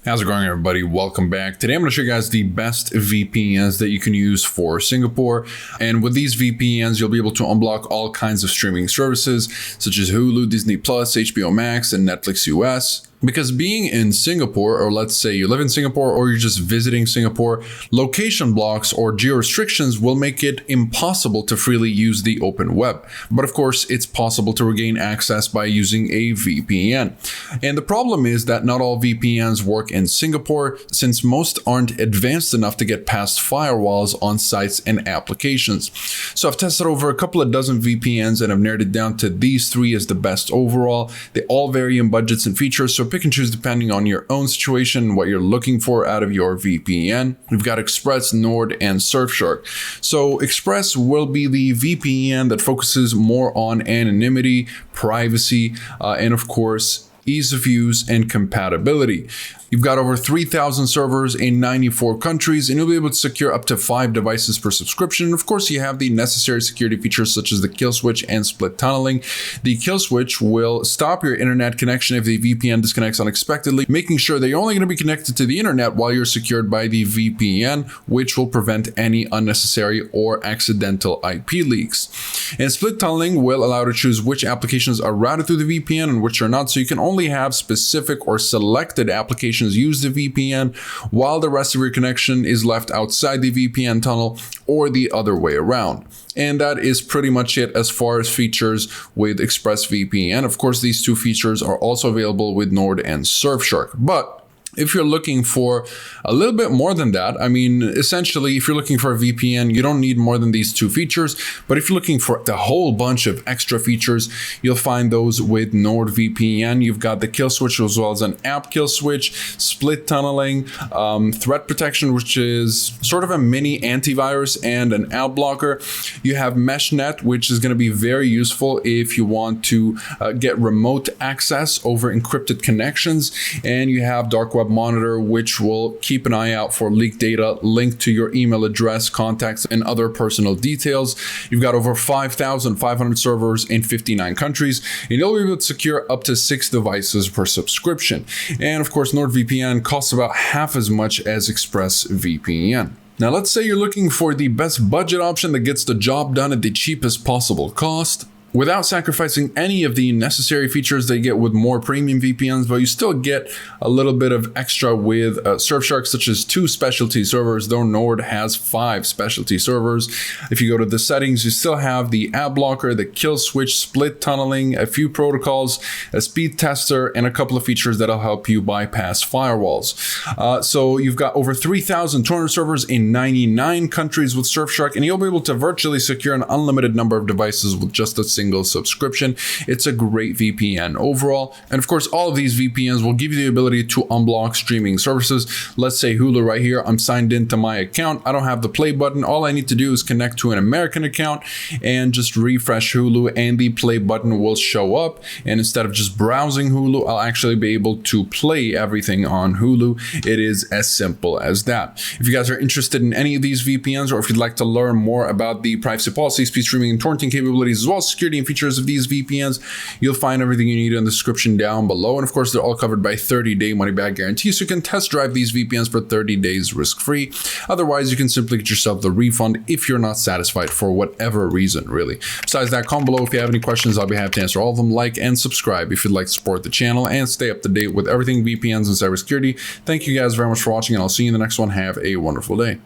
How's it going, everybody? Welcome back. Today I'm going to show you guys the best VPNs that you can use for Singapore. And with these VPNs, you'll be able to unblock all kinds of streaming services such as Hulu, Disney+, HBO Max, and Netflix US. Because being in Singapore, or let's say you live in Singapore or you're just visiting Singapore, location blocks or geo-restrictions will make it impossible to freely use the open web. But of course, it's possible to regain access by using a VPN. And the problem is that not all VPNs work in Singapore, since most aren't advanced enough to get past firewalls on sites and applications. So I've tested over a couple of dozen VPNs and I've narrowed it down to these three as the best overall. They all vary in budgets and features, so pick and choose depending on your own situation, what you're looking for out of your VPN. We've got Express, Nord, and Surfshark. So Express will be the VPN that focuses more on anonymity, privacy, and of course, ease of use and compatibility. You've got over 3,000 servers in 94 countries, and you'll be able to secure up to 5 devices per subscription. Of course, you have the necessary security features such as the kill switch and split tunneling. The kill switch will stop your internet connection if the VPN disconnects unexpectedly, making sure that you're only going to be connected to the internet while you're secured by the VPN, which will prevent any unnecessary or accidental IP leaks. And split tunneling will allow you to choose which applications are routed through the VPN and which are not, so you can only have specific or selected applications use the VPN while the rest of your connection is left outside the VPN tunnel, or the other way around. And that is pretty much it as far as features with ExpressVPN. Of course, these two features are also available with Nord and Surfshark. But if you're looking for a little bit more than that, I mean, essentially, if you're looking for a VPN, you don't need more than these two features. But if you're looking for a whole bunch of extra features, you'll find those with NordVPN. You've got the kill switch as well as an app kill switch, split tunneling, threat protection, which is sort of a mini antivirus and an ad blocker. You have MeshNet, which is going to be very useful if you want to get remote access over encrypted connections. And you have Dark Web Monitor, which will keep an eye out for leaked data linked to your email address, contacts, and other personal details. You've got over 5,500 servers in 59 countries, and you'll be able to secure up to 6 devices per subscription. And of course, NordVPN costs about half as much as ExpressVPN. Now, let's say you're looking for the best budget option that gets the job done at the cheapest possible cost, without sacrificing any of the necessary features they get with more premium VPNs, but you still get a little bit of extra with Surfshark, such as 2 specialty servers, though Nord has 5 specialty servers. If you go to the settings, you still have the ad blocker, the kill switch, split tunneling, a few protocols, a speed tester, and a couple of features that'll help you bypass firewalls. So you've got over 3,200 servers in 99 countries with Surfshark, and you'll be able to virtually secure an unlimited number of devices with just a single subscription. It's a great VPN overall. And of course, all of these VPNs will give you the ability to unblock streaming services. Let's say Hulu right here. I'm signed into my account. I don't have the play button. All I need to do is connect to an American account and just refresh Hulu, and the play button will show up. And instead of just browsing Hulu, I'll actually be able to play everything on Hulu. It is as simple as that. If you guys are interested in any of these VPNs, or if you'd like to learn more about the privacy policy, speed streaming, and torrenting capabilities, as well as security and features of these VPNs, you'll find everything you need in the description down below. And of course, they're all covered by 30-day money-back guarantee, so you can test drive these VPNs for 30 days risk-free. Otherwise, you can simply get yourself the refund if you're not satisfied for whatever reason, really. Besides that, comment below if you have any questions. I'll be happy to answer all of them. Like and subscribe if you'd like to support the channel and stay up to date with everything VPNs and cybersecurity. Thank you guys very much for watching, and I'll see you in the next one. Have a wonderful day.